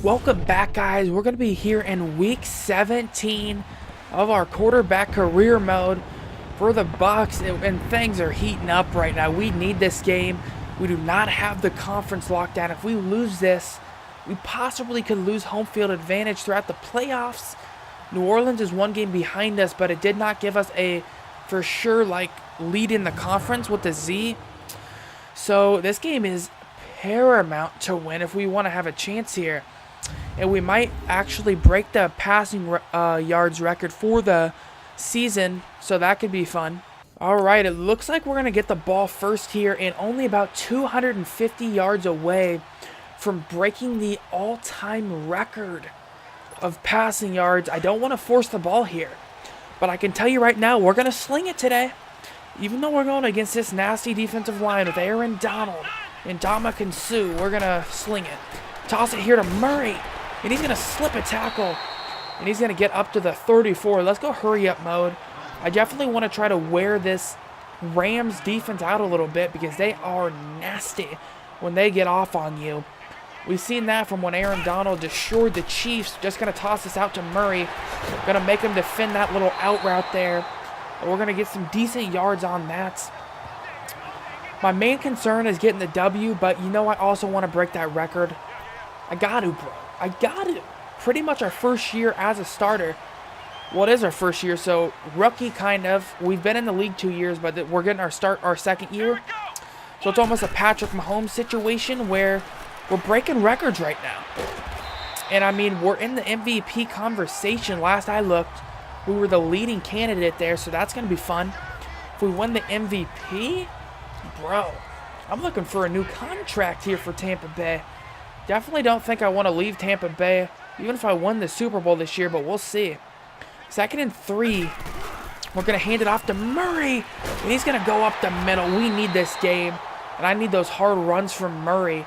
Welcome back, guys. We're going to be here in week 17 of our quarterback career mode for the Bucs, and things are heating up right now. We need this game. We do not have the conference lockdown. If we lose this, we possibly could lose home field advantage throughout the playoffs. New Orleans is one game behind us, but it did not give us a for sure lead in the conference with the Z. So this game is paramount to win if we want to have a chance here. And we might actually break the passing yards record for the season, so that could be fun. Alright, it looks like we're going to get the ball first here, and only about 250 yards away from breaking the all-time record of passing yards. I don't want to force the ball here, but I can tell you right now, we're going to sling it today. Even though we're going against this nasty defensive line with Aaron Donald and Ndamukong Suh, we're going to sling it. Toss it here to Murray, and he's going to slip a tackle, and he's going to get up to the 34. Let's go hurry up mode. I definitely want to try to wear this Rams defense out a little bit because they are nasty when they get off on you. We've seen that from when Aaron Donald destroyed the Chiefs. Just going to toss this out to Murray. Going to make him defend that little out route there. We're going to get some decent yards on that. My main concern is getting the W, but you know I also want to break that record. I got to, bro. I got to. Pretty much our first year as a starter. Well, it is our first year, so rookie kind of. We've been in the league 2 years, but we're getting our second year. So it's almost a Patrick Mahomes situation where we're breaking records right now. And I mean, we're in the MVP conversation. Last I looked, we were the leading candidate there, so that's going to be fun. If we win the MVP, bro, I'm looking for a new contract here for Tampa Bay. Definitely don't think I want to leave Tampa Bay, even if I win the Super Bowl this year, but we'll see. 2nd and 3. We're going to hand it off to Murray, and he's going to go up the middle. We need this game, and I need those hard runs from Murray.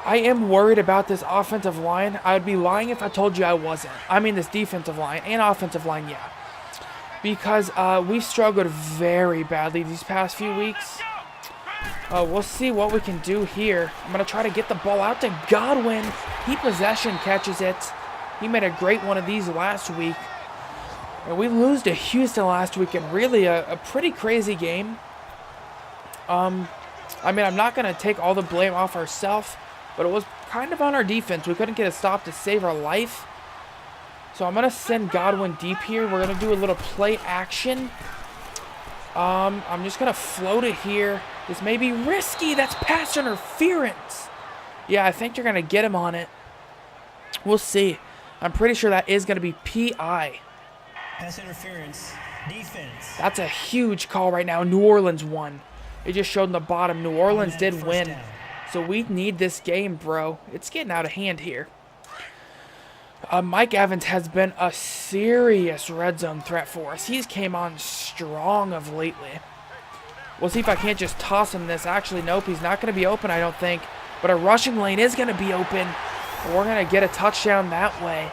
I am worried about this offensive line. I would be lying if I told you I wasn't. I mean this defensive line and offensive line, yeah. Because we struggled very badly these past few weeks. We'll see what we can do here. I'm going to try to get the ball out to Godwin. He possession catches it. He made a great one of these last week. And we lose to Houston last week in really a pretty crazy game. I mean, I'm not going to take all the blame off ourselves, but it was kind of on our defense. We couldn't get a stop to save our life. So I'm going to send Godwin deep here. We're going to do a little play action. I'm just going to float it here. This may be risky. That's pass interference. Yeah, I think you're going to get him on it. We'll see. I'm pretty sure that is going to be PI. Pass interference. Defense. That's a huge call right now. New Orleans won. It just showed in the bottom. New Orleans did win. So we need this game, bro. It's getting out of hand here. Mike Evans has been a serious red zone threat for us. He's came on strong of lately. We'll see if I can't just toss him this. Actually, nope, he's not going to be open, I don't think. But a rushing lane is going to be open. We're going to get a touchdown that way.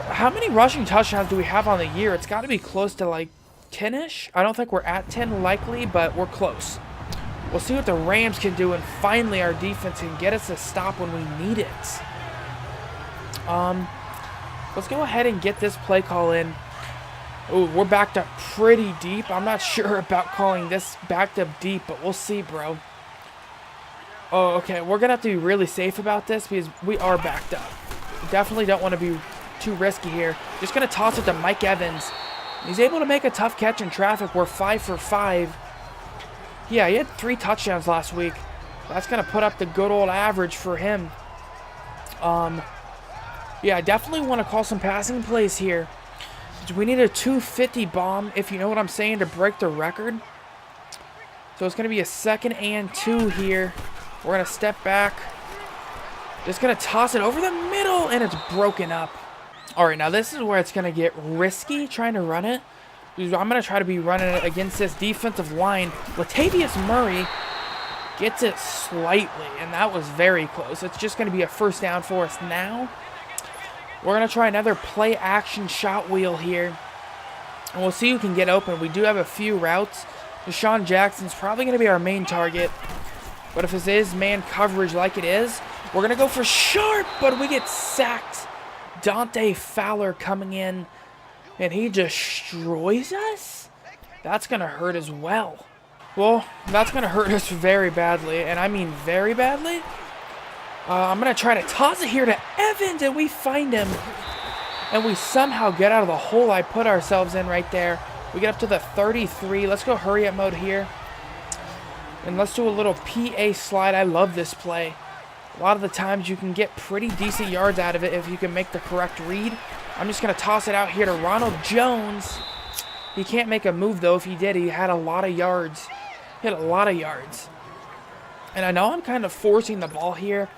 How many rushing touchdowns do we have on the year? It's got to be close to like 10-ish. I don't think we're at 10 likely, but we're close. We'll see what the Rams can do, and finally our defense can get us a stop when we need it. Let's go ahead and get this play call in. Oh, we're backed up pretty deep. I'm not sure about calling this backed up deep, but we'll see, bro. Oh, okay. We're going to have to be really safe about this because we are backed up. Definitely don't want to be too risky here. Just going to toss it to Mike Evans. He's able to make a tough catch in traffic. We're 5 for 5. Yeah, he had 3 touchdowns last week. That's going to put up the good old average for him. Yeah, I definitely want to call some passing plays here. We need a 250 bomb, if you know what I'm saying, to break the record. So it's going to be a 2nd and 2 here. We're going to step back. Just going to toss it over the middle, and it's broken up. All right, now this is where it's going to get risky trying to run it. I'm going to try to be running it against this defensive line. Latavius Murray gets it slightly, and that was very close. It's just going to be a first down for us now. We're going to try another play action shot wheel here. And we'll see who can get open. We do have a few routes. Deshaun Jackson's probably going to be our main target. But if this is man coverage like it is, we're going to go for sharp, but we get sacked. Dante Fowler coming in, and he destroys us? That's going to hurt as well. Well, that's going to hurt us very badly, and I mean very badly. I'm going to try to toss it here to Evans, and we find him. And we somehow get out of the hole I put ourselves in right there. We get up to the 33. Let's go hurry up mode here. And let's do a little PA slide. I love this play. A lot of the times you can get pretty decent yards out of it if you can make the correct read. I'm just going to toss it out here to Ronald Jones. He can't make a move, though. If he did, he had a lot of yards. He had a lot of yards. And I know I'm kind of forcing the ball here.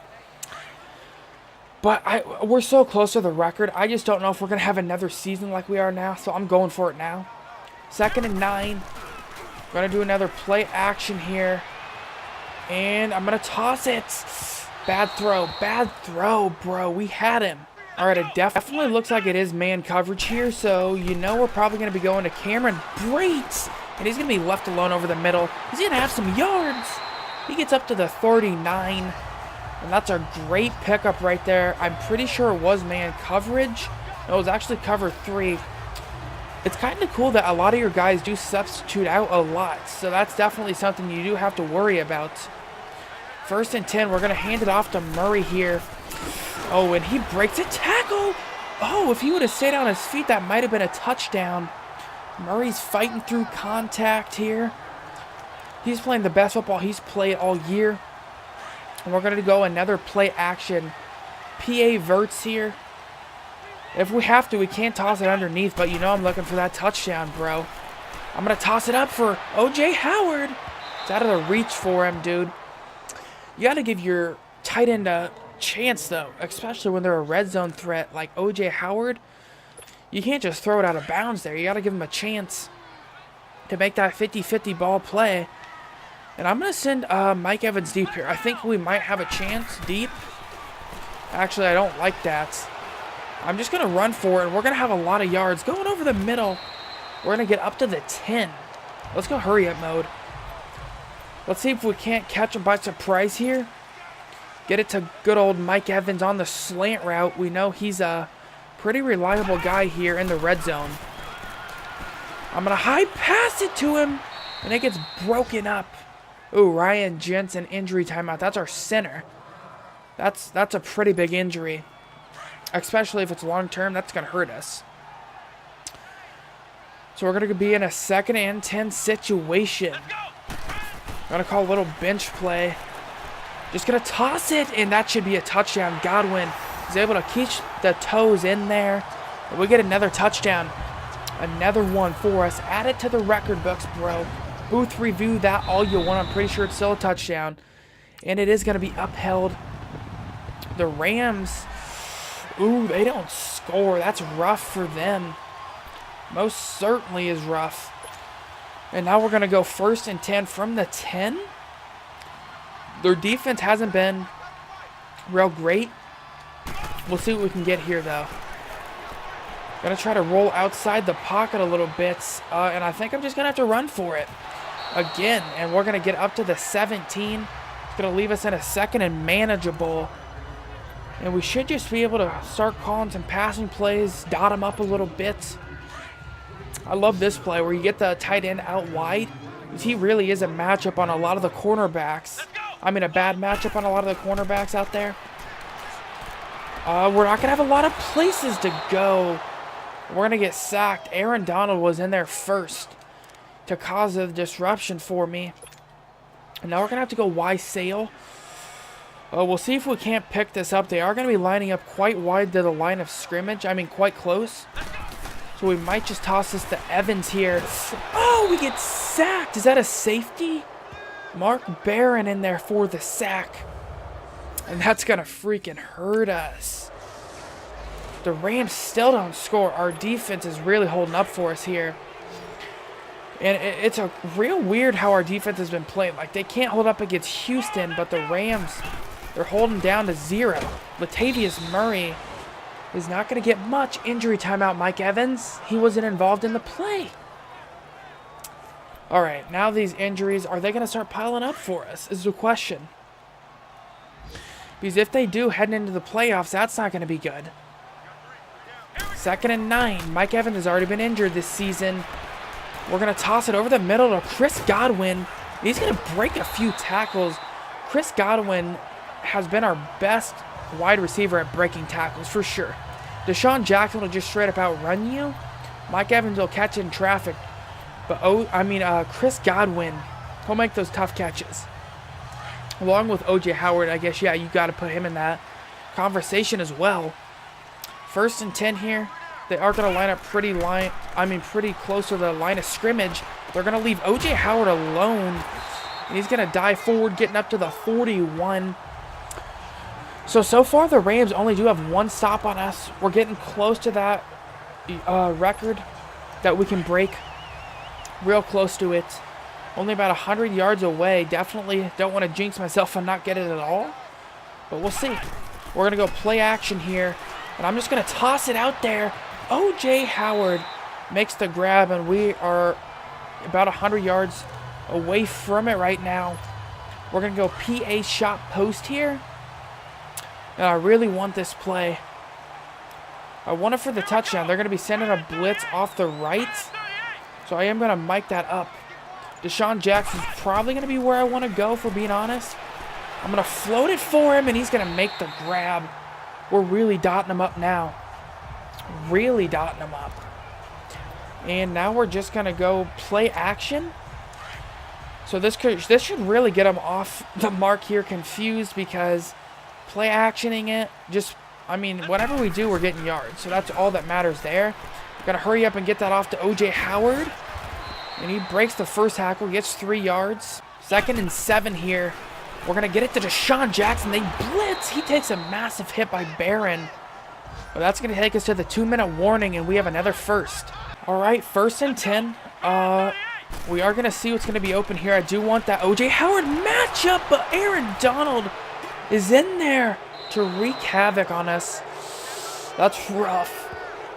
But we're so close to the record. I just don't know if we're going to have another season like we are now. So I'm going for it now. 2nd and 9. Going to do another play action here. And I'm going to toss it. Bad throw, bro. We had him. All right, it definitely looks like it is man coverage here. So, you know, we're probably going to be going to Cameron Brate. And he's going to be left alone over the middle. He's going to have some yards. He gets up to the 39. And that's a great pickup right there. I'm pretty sure it was man coverage. No, it was actually cover 3. It's kind of cool that a lot of your guys do substitute out a lot. So that's definitely something you do have to worry about. 1st and 10. We're going to hand it off to Murray here. Oh, and he breaks a tackle. Oh, if he would have stayed on his feet, that might have been a touchdown. Murray's fighting through contact here. He's playing the best football he's played all year. And we're going to go another play action. PA verts here. If we have to, we can't toss it underneath, but you know I'm looking for that touchdown, bro. I'm going to toss it up for O.J. Howard. It's out of the reach for him, dude. You got to give your tight end a chance, though, especially when they're a red zone threat like O.J. Howard. You can't just throw it out of bounds there. You got to give him a chance to make that 50-50 ball play. And I'm going to send Mike Evans deep here. I think we might have a chance deep. Actually, I don't like that. I'm just going to run for it. We're going to have a lot of yards. Going over the middle. We're going to get up to the 10. Let's go hurry up mode. Let's see if we can't catch him by surprise here. Get it to good old Mike Evans on the slant route. We know he's a pretty reliable guy here in the red zone. I'm going to high pass it to him. And it gets broken up. Ooh, Ryan Jensen injury timeout. That's our center. That's a pretty big injury. Especially if it's long term, that's going to hurt us. So we're going to be in a 2nd and 10 situation. Going to call a little bench play. Just going to toss it, and that should be a touchdown. Godwin is able to keep the toes in there. And we get another touchdown. Another one for us. Add it to the record books, bro. Booth review that all you want. I'm pretty sure it's still a touchdown. And it is going to be upheld. The Rams, ooh, they don't score. That's rough for them. Most certainly is rough. And now we're going to go 1st and 10 from the 10. Their defense hasn't been real great. We'll see what we can get here, though. Going to try to roll outside the pocket a little bit. And I think I'm just going to have to run for it again. And we're going to get up to the 17. It's going to leave us in a 2nd and manageable. And we should just be able to start calling some passing plays, dot them up a little bit. I love this play where you get the tight end out wide. He really is a matchup on a lot of the cornerbacks. I mean, a bad matchup on a lot of the cornerbacks out there. We're not going to have a lot of places to go. We're going to get sacked. Aaron Donald was in there first to cause a disruption for me. And now we're going to have to go Y-Sail. We'll see if we can't pick this up. They are going to be lining up quite wide to the line of scrimmage. I mean, quite close. So we might just toss this to Evans here. Oh, we get sacked. Is that a safety? Mark Barron in there for the sack. And that's going to freaking hurt us. The Rams still don't score. Our defense is really holding up for us here. And it's a real weird how our defense has been playing. Like, they can't hold up against Houston, but the Rams, they're holding down to 0. Latavius Murray is not going to get much injury timeout. Mike Evans, he wasn't involved in the play. All right, now these injuries, are they going to start piling up for us is the question. Because if they do, heading into the playoffs, that's not going to be good. 2nd and 9. Mike Evans has already been injured this season. We're going to toss it over the middle to Chris Godwin. He's going to break a few tackles. Chris Godwin has been our best wide receiver at breaking tackles for sure. Deshaun Jackson will just straight up outrun you. Mike Evans will catch in traffic. But, Chris Godwin, he'll make those tough catches. Along with O.J. Howard, I guess, yeah, you got to put him in that conversation as well. 1st and 10 here. They are going to line up pretty close to the line of scrimmage. They're going to leave O.J. Howard alone. And he's going to dive forward, getting up to the 41. So far, the Rams only do have 1 stop on us. We're getting close to that record that we can break. Real close to it. Only about 100 yards away. Definitely don't want to jinx myself and not get it at all. But we'll see. We're going to go play action here. And I'm just going to toss it out there. O.J. Howard makes the grab, and we are about 100 yards away from it right now. We're going to go PA shot post here. And I really want this play. I want it for the touchdown. They're going to be sending a blitz off the right. So I am going to mic that up. Deshaun Jackson's probably going to be where I want to go, for being honest. I'm going to float it for him, and he's going to make the grab. We're really dotting him up now. Really dotting him up. And now we're just going to go play action. So this should really get him off the mark here, confused, because play actioning it, whatever we do, we're getting yards. So that's all that matters there. Got to hurry up and get that off to O.J. Howard. And he breaks the first tackle, gets 3 yards. 2nd and 7 here. We're going to get it to Deshaun Jackson. They blitz. He takes a massive hit by Barron. But that's going to take us to the 2-minute warning, and we have another first. All right, 1st and 10. We are going to see what's going to be open here. I do want that O.J. Howard matchup, but Aaron Donald is in there to wreak havoc on us. That's rough.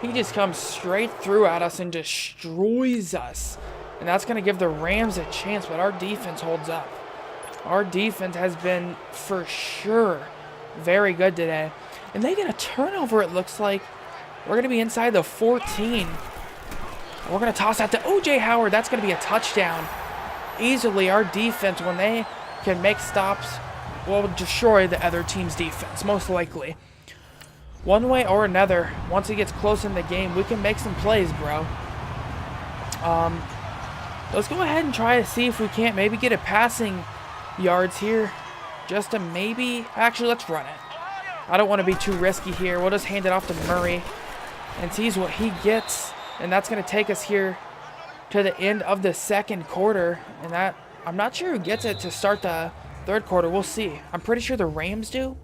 He just comes straight through at us and destroys us. And that's going to give the Rams a chance, but our defense holds up. Our defense has been, for sure, very good today. And they get a turnover, it looks like. We're going to be inside the 14. We're going to toss that to O.J. Howard. That's going to be a touchdown. Easily, our defense, when they can make stops, will destroy the other team's defense, most likely. One way or another, once it gets close in the game, we can make some plays, bro. Let's go ahead and try to see if we can't maybe get a passing yards here. Just to maybe... Actually, let's run it. I don't want to be too risky here. We'll just hand it off to Murray and sees what he gets. And that's going to take us here to the end of the 2nd quarter. And that, I'm not sure who gets it to start the 3rd quarter. We'll see. I'm pretty sure the Rams do.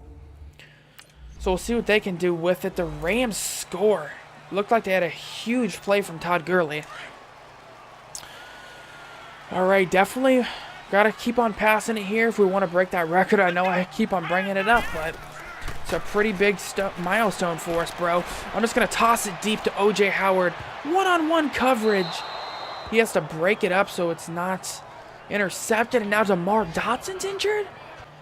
So we'll see what they can do with it. The Rams score. Looked like they had a huge play from Todd Gurley. All right, definitely got to keep on passing it here if we want to break that record. I know I keep on bringing it up, but it's a pretty big milestone for us, bro. I'm just going to toss it deep to O.J. Howard. One-on-one coverage. He has to break it up so it's not intercepted. And now DeMar Dotson's injured?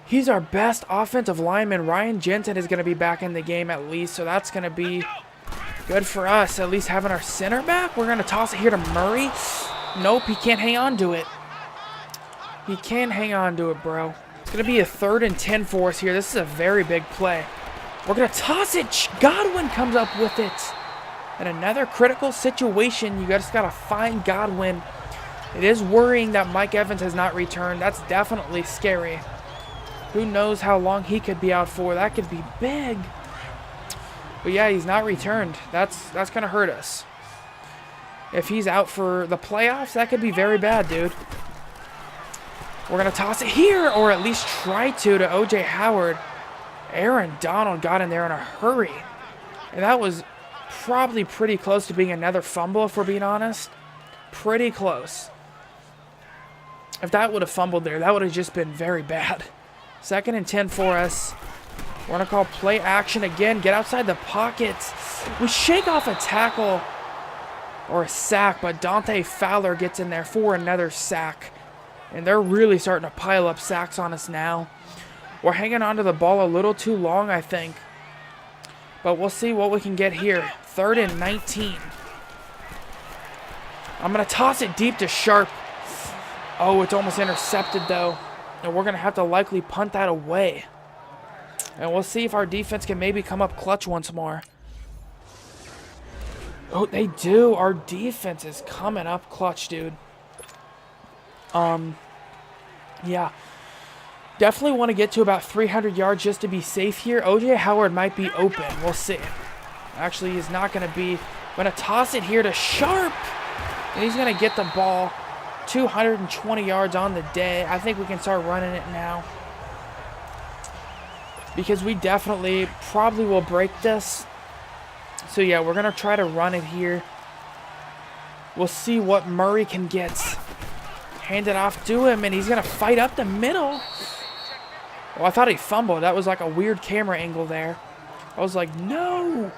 He's our best offensive lineman. Ryan Jensen is going to be back in the game at least, so that's going to be good for us, at least having our center back. We're going to toss it here to Murray. Nope, he can't hang on to it. He can't hang on to it, bro. It's going to be a 3rd and 10 for us here. This is a very big play. We're going to toss it. Godwin comes up with it. And another critical situation. You just got to find Godwin. It is worrying that Mike Evans has not returned. That's definitely scary. Who knows how long he could be out for. That could be big. But yeah, he's not returned. That's going to hurt us. If he's out for the playoffs, that could be very bad, dude. We're going to toss it here, or at least try to O.J. Howard. Aaron Donald got in there in a hurry. And that was probably pretty close to being another fumble, if we're being honest. Pretty close. If that would have fumbled there, that would have just been very bad. 2nd and 10 for us. We're going to call play action again. Get outside the pocket. We shake off a tackle. or a sack, but Dante Fowler gets in there for another sack. And they're really starting to pile up sacks on us now. We're hanging onto the ball a little too long, I think. But we'll see what we can get here. 3rd and 19. I'm going to toss it deep to Sharp. Oh, it's almost intercepted, though. And we're going to have to likely punt that away. And we'll see if our defense can maybe come up clutch once more. Oh, they do. Our defense is coming up clutch, dude. Yeah. Definitely want to get to about 300 yards just to be safe here. O.J. Howard might be open. We'll see. Actually, he's not going to be. I'm going to toss it here to Sharp. And he's going to get the ball 220 yards on the day. I think we can start running it now. Because we definitely probably will break this. So, yeah, we're going to try to run it here. We'll see what Murray can get. Hand it off to him, and he's going to fight up the middle. Oh, I thought he fumbled. That was like a weird camera angle there. I was like, no.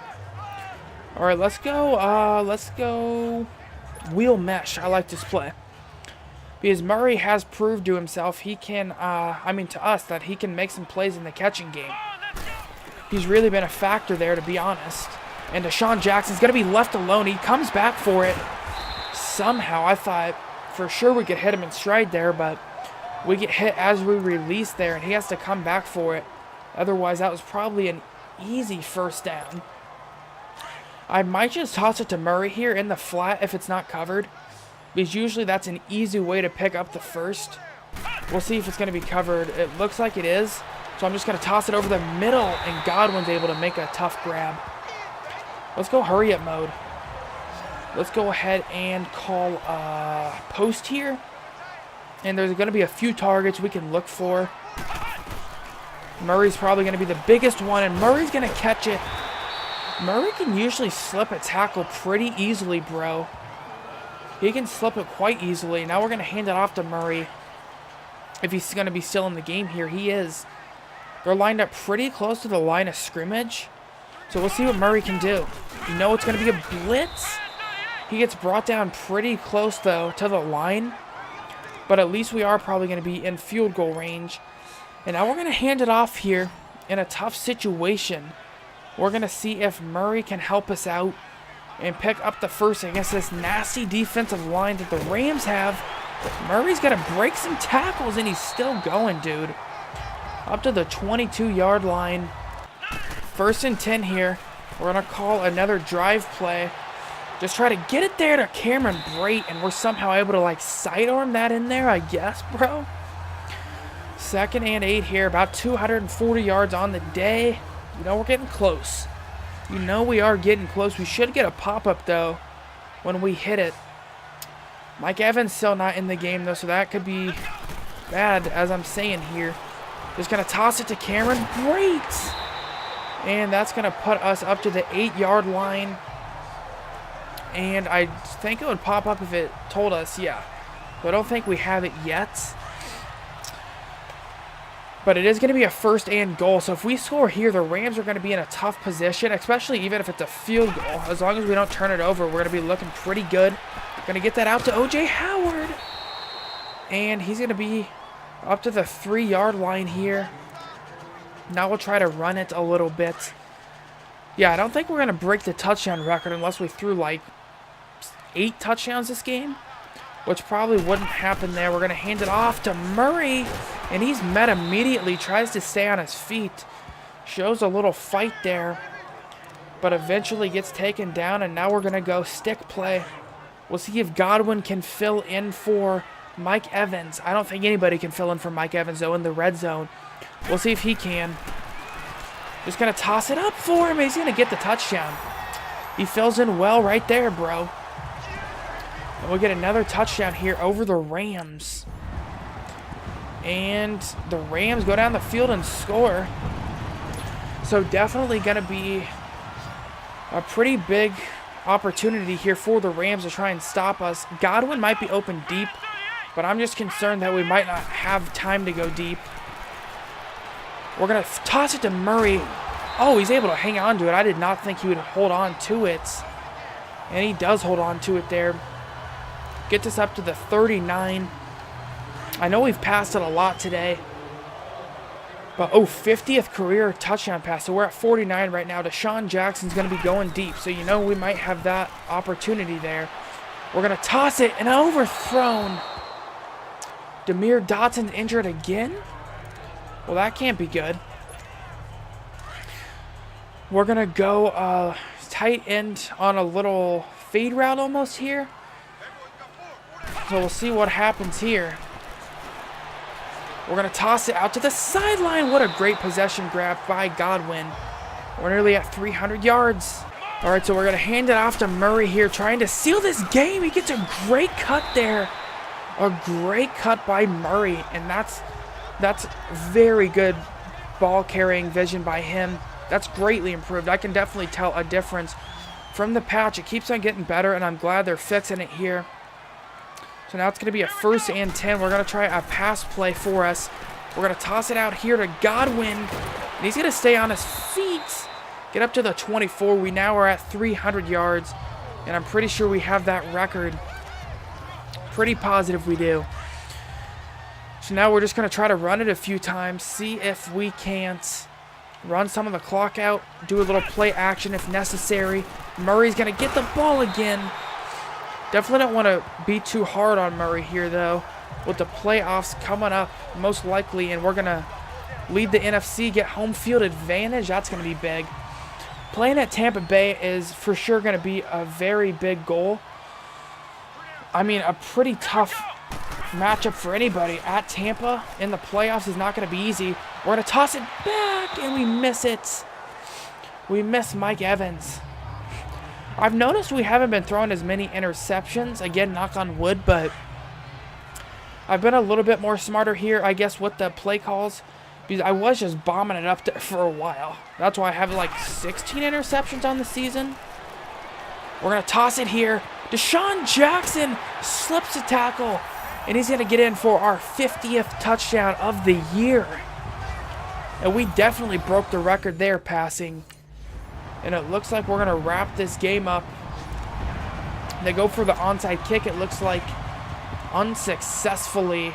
All right, let's go. Let's go wheel mesh. I like this play. Because Murray has proved to himself he can, to us, that he can make some plays in the catching game. He's really been a factor there, to be honest. And Deshaun Jackson's going to be left alone. He comes back for it. Somehow, I thought for sure we could hit him in stride there, but we get hit as we release there, and he has to come back for it. Otherwise, that was probably an easy first down. I might just toss it to Murray here in the flat if it's not covered, because usually that's an easy way to pick up the first. We'll see if it's going to be covered. It looks like it is, so I'm just going to toss it over the middle, and Godwin's able to make a tough grab. Let's go hurry up mode. Let's go ahead and call post here. And there's going to be a few targets we can look for. Murray's probably going to be the biggest one, and Murray's going to catch it. Murray can usually slip a tackle pretty easily, bro. He can slip it quite easily. Now we're going to hand it off to Murray. If he's going to be still in the game here, he is. They're lined up pretty close to the line of scrimmage. So we'll see what Murray can do. You know it's going to be a blitz. He gets brought down pretty close, though, to the line. But at least we are probably going to be in field goal range. And now we're going to hand it off here in a tough situation. We're going to see if Murray can help us out and pick up the first against this nasty defensive line that the Rams have. Murray's got to break some tackles, and he's still going, dude. Up to the 22-yard line. 1st and 10 here. We're going to call another drive play. Just try to get it there to Cameron Brate, and we're somehow able to, like, sidearm that in there, I guess, bro. 2nd and 8 here, about 240 yards on the day. You know, we're getting close. You know we are getting close. We should get a pop-up, though, when we hit it. Mike Evans still not in the game, though, so that could be bad, as I'm saying here. Just going to toss it to Cameron Brate. And that's going to put us up to the 8-yard line. And I think it would pop up if it told us, yeah. But I don't think we have it yet. But it is going to be a 1st and goal. So if we score here, the Rams are going to be in a tough position, especially even if it's a field goal. As long as we don't turn it over, we're going to be looking pretty good. Going to get that out to O.J. Howard. And he's going to be up to the 3-yard line here. Now we'll try to run it a little bit. Yeah, I don't think we're going to break the touchdown record unless we threw like 8 touchdowns this game, which probably wouldn't happen there. We're going to hand it off to Murray, and he's met immediately, tries to stay on his feet, shows a little fight there, but eventually gets taken down, and now we're going to go stick play. We'll see if Godwin can fill in for Mike Evans. I don't think anybody can fill in for Mike Evans, though, in the red zone. We'll see if he can. Just going to toss it up for him. He's going to get the touchdown. He fills in well right there, bro. And we'll get another touchdown here over the Rams. And the Rams go down the field and score. So definitely going to be a pretty big opportunity here for the Rams to try and stop us. Godwin might be open deep, but I'm just concerned that we might not have time to go deep. We're going to toss it to Murray. Oh, he's able to hang on to it. I did not think he would hold on to it. And he does hold on to it there. Gets us up to the 39. I know we've passed it a lot today. But, 50th career touchdown pass. So we're at 49 right now. Deshaun Jackson's going to be going deep. So you know we might have that opportunity there. We're going to toss it and overthrown. Demir Dotson's injured again? Well, that can't be good. We're going to go tight end on a little fade route almost here. So we'll see what happens here. We're going to toss it out to the sideline. What a great possession grab by Godwin. We're nearly at 300 yards. All right, so we're going to hand it off to Murray here, trying to seal this game. He gets a great cut there. A great cut by Murray, and that's very good ball carrying vision by him. That's greatly improved. I can definitely tell a difference from the patch. It keeps on getting better, and I'm glad they're fixing it here. So now it's going to be a 1st and 10. We're going to try a pass play for us. We're going to toss it out here to Godwin. And he's going to stay on his feet. Get up to the 24. We now are at 300 yards. And I'm pretty sure we have that record. Pretty positive we do. So now we're just going to try to run it a few times. See if we can't run some of the clock out. Do a little play action if necessary. Murray's going to get the ball again. Definitely don't want to be too hard on Murray here, though, with the playoffs coming up most likely, and we're going to lead the NFC, get home field advantage. That's going to be big. Playing at Tampa Bay is for sure going to be a very big goal. I mean, a pretty tough matchup for anybody at Tampa in the playoffs is not going to be easy. We're going to toss it back, and we miss it. We miss Mike Evans. I've noticed we haven't been throwing as many interceptions. Again, knock on wood, but I've been a little bit more smarter here, I guess, with the play calls. Because I was just bombing it up there for a while. That's why I have like 16 interceptions on the season. We're going to toss it here. Deshaun Jackson slips a tackle. And he's going to get in for our 50th touchdown of the year. And we definitely broke the record there passing. And it looks like we're going to wrap this game up. They go for the onside kick, it looks like, unsuccessfully.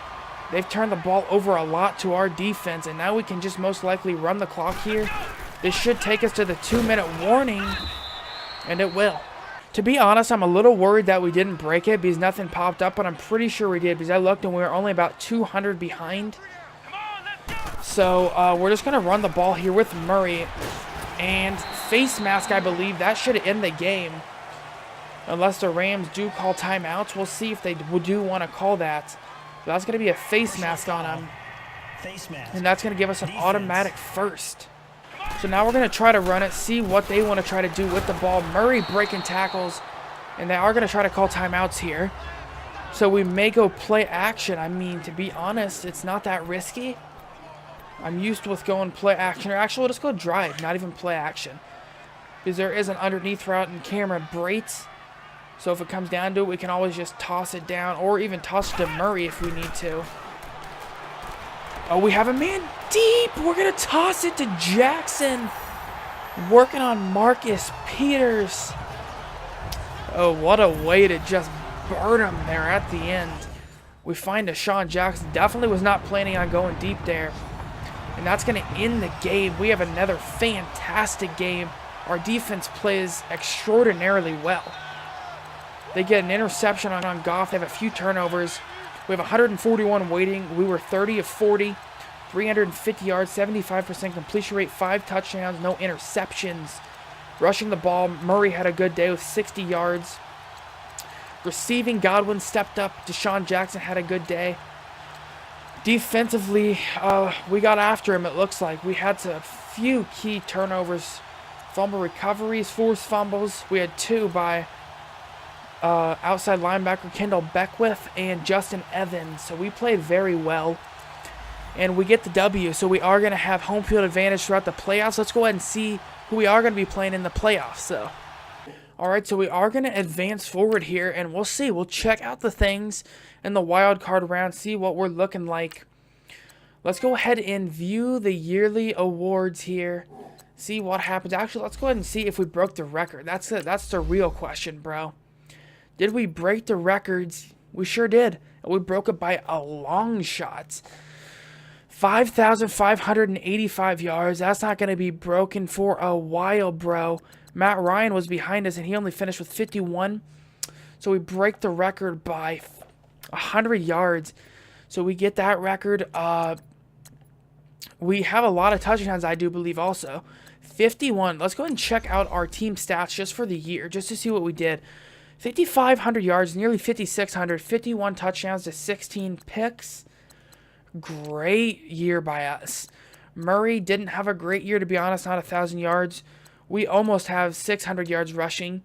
They've turned the ball over a lot to our defense, and now we can just most likely run the clock here. This should take us to the 2-minute warning, and it will. To be honest, I'm a little worried that we didn't break it because nothing popped up, but I'm pretty sure we did because I looked and we were only about 200 behind. So we're just going to run the ball here with Murray. And face mask, I believe, that should end the game. Unless the Rams do call timeouts. We'll see if they do want to call that. But that's going to be a face mask on him. And that's going to give us an automatic first. So now we're going to try to run it, see what they want to try to do with the ball. Murray breaking tackles. And they are going to try to call timeouts here. So we may go play action. I mean, to be honest, it's not that risky. I'm used with going play action, or actually we'll just go drive, not even play action. Because there is an underneath route and camera breaks. So if it comes down to it, we can always just toss it down, or even toss it to Murray if we need to. Oh, we have a man deep. We're going to toss it to Jackson. Working on Marcus Peters. Oh, what a way to just burn him there at the end. We find Deshaun Jackson. Definitely was not planning on going deep there. And that's going to end the game. We have another fantastic game. Our defense plays extraordinarily well. They get an interception on Goff. They have a few turnovers. We have 141 waiting. We were 30 of 40, 350 yards, 75% completion rate, 5 touchdowns, no interceptions. Rushing the ball, Murray had a good day with 60 yards. Receiving, Godwin stepped up. Deshaun Jackson had a good day. Defensively, we got after him, it looks like. We had a few key turnovers. Fumble recoveries, forced fumbles. We had 2 by outside linebacker Kendall Beckwith and Justin Evans. So we played very well. And we get the W. So we are going to have home field advantage throughout the playoffs. Let's go ahead and see who we are going to be playing in the playoffs. So, all right, so we are going to advance forward here, and we'll see. We'll check out the things in the wild card round, see what we're looking like. Let's go ahead and view the yearly awards here. See what happens. Actually, let's go ahead and see if we broke the record. That's the real question, bro. Did we break the records? We sure did. And we broke it by a long shot. 5,585 yards. That's not going to be broken for a while, bro. Matt Ryan was behind us, and he only finished with 51. So we break the record by 100 yards. So we get that record. We have a lot of touchdowns, I do believe, also. 51. Let's go ahead and check out our team stats just for the year, just to see what we did. 5,500 yards, nearly 5,600, 51 touchdowns to 16 picks. Great year by us. Murray didn't have a great year, to be honest, not 1,000 yards. We almost have 600 yards rushing.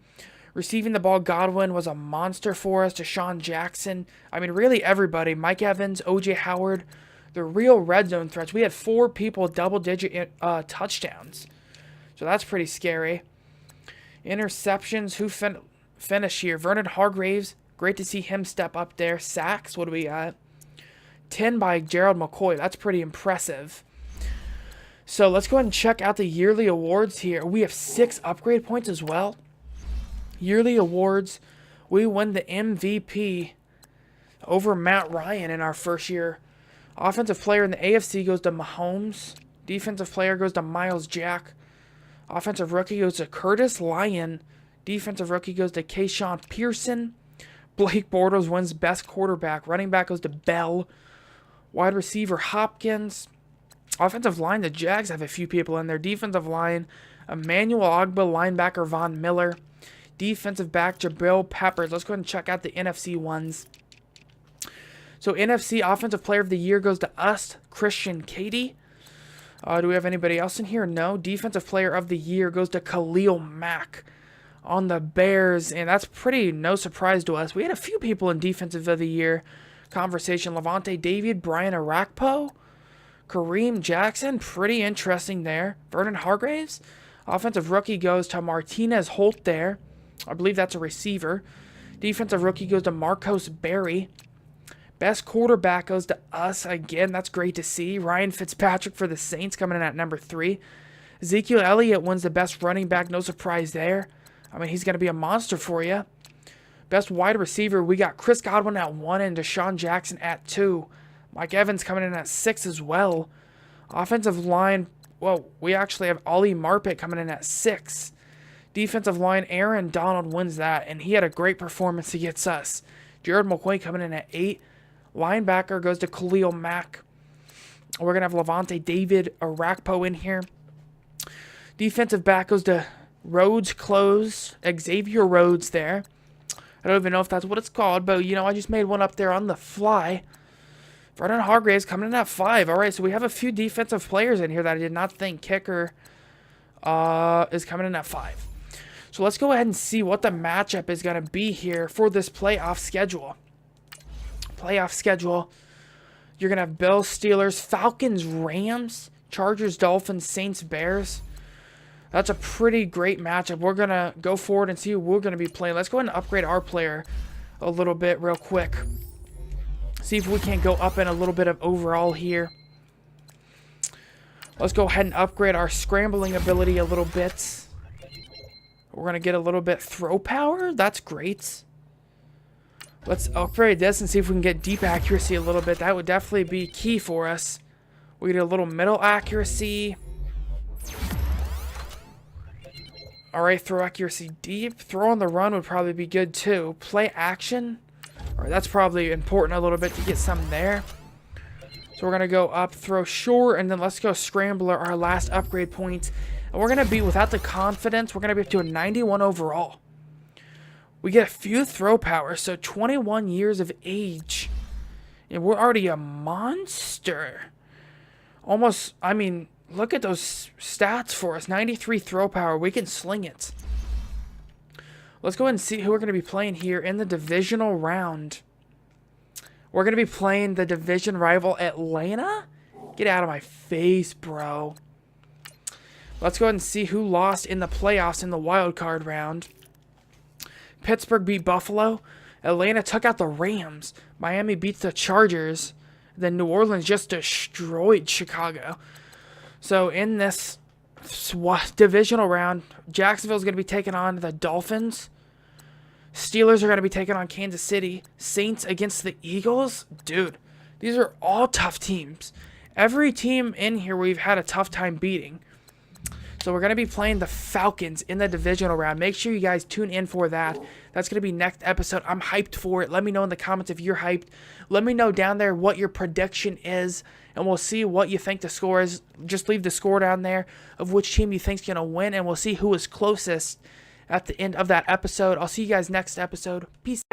Receiving the ball, Godwin was a monster for us. Deshaun Jackson. I mean, really everybody. Mike Evans, O.J. Howard. The real red zone threats. We had 4 people double-digit touchdowns. So that's pretty scary. Interceptions. Who finished here? Vernon Hargreaves. Great to see him step up there. Sacks. What do we got? 10 by Gerald McCoy. That's pretty impressive. So let's go ahead and check out the yearly awards here. We have 6 upgrade points as well. Yearly awards. We won the MVP over Matt Ryan in our first year. Offensive player in the AFC goes to Mahomes. Defensive player goes to Miles Jack. Offensive rookie goes to Curtis Lyon. Defensive rookie goes to Kayshawn Pearson. Blake Bortles wins best quarterback. Running back goes to Bell. Wide receiver Hopkins. Offensive line, the Jags have a few people in there. Defensive line, Emmanuel Ogbah. Linebacker Von Miller. Defensive back Jabril Peppers. Let's go ahead and check out the NFC ones. So NFC Offensive Player of the Year goes to us, Christian Cady. Do we have anybody else in here? No. Defensive Player of the Year goes to Khalil Mack on the Bears, and that's pretty no surprise to us. We had a few people in Defensive of the Year conversation. Levante David, Brian Arakpo, Kareem Jackson, pretty interesting there. Vernon Hargreaves. Offensive rookie goes to Martinez Holt there. I believe that's a receiver. Defensive rookie goes to Marcos Berry. Best quarterback goes to us. Again, that's great to see. Ryan Fitzpatrick for the Saints coming in at number 3. Ezekiel Elliott wins the best running back. No surprise there. I mean, he's going to be a monster for you. Best wide receiver, we got Chris Godwin at 1 and Deshaun Jackson at 2. Mike Evans coming in at 6 as well. Offensive line, well, we actually have Ollie Marpet coming in at 6. Defensive line, Aaron Donald wins that, and he had a great performance against us. Jared McCoy coming in at 8. Linebacker goes to Khalil Mack. We're going to have Levante David Arakpo in here. Defensive back goes to Rhodes Close. Xavier Rhodes there. I don't even know if that's what it's called, but, you know, I just made one up there on the fly. Vernon Hargreaves coming in at 5. All right, so we have a few defensive players in here that I did not think. Kicker is coming in at 5. So let's go ahead and see what the matchup is going to be here for this playoff schedule. You're going to have Bills, Steelers, Falcons, Rams, Chargers, Dolphins, Saints, Bears. That's a pretty great matchup. We're going to go forward and see who we're going to be playing. Let's go ahead and upgrade our player a little bit real quick. See if we can't go up in a little bit of overall here. Let's go ahead and upgrade our scrambling ability a little bit. We're going to get a little bit throw power. That's great. Let's upgrade this and see if we can get deep accuracy a little bit. That would definitely be key for us. We get a little middle accuracy. Alright, throw accuracy deep. Throw on the run would probably be good too. Play action. Alright, that's probably important a little bit to get some there. So we're going to go up, throw short, and then let's go scrambler, our last upgrade point. And we're going to be, without the confidence, we're going to be up to a 91 overall. We get a few throw power, so 21 years of age. And we're already a monster. Almost, I mean, look at those stats for us. 93 throw power. We can sling it. Let's go ahead and see who we're going to be playing here in the divisional round. We're going to be playing the division rival Atlanta. Get out of my face, bro. Let's go ahead and see who lost in the playoffs in the wild card round. Pittsburgh beat Buffalo. Atlanta took out the Rams. Miami beats the Chargers. Then New Orleans just destroyed Chicago. So in this divisional round, Jacksonville's going to be taking on the Dolphins. Steelers are going to be taking on Kansas City. Saints against the Eagles. Dude, these are all tough teams. Every team in here we've had a tough time beating. So we're going to be playing the Falcons in the divisional round. Make sure you guys tune in for that. That's going to be next episode. I'm hyped for it. Let me know in the comments if you're hyped. Let me know down there what your prediction is, and we'll see what you think the score is. Just leave the score down there of which team you think's going to win, and we'll see who is closest at the end of that episode. I'll see you guys next episode. Peace.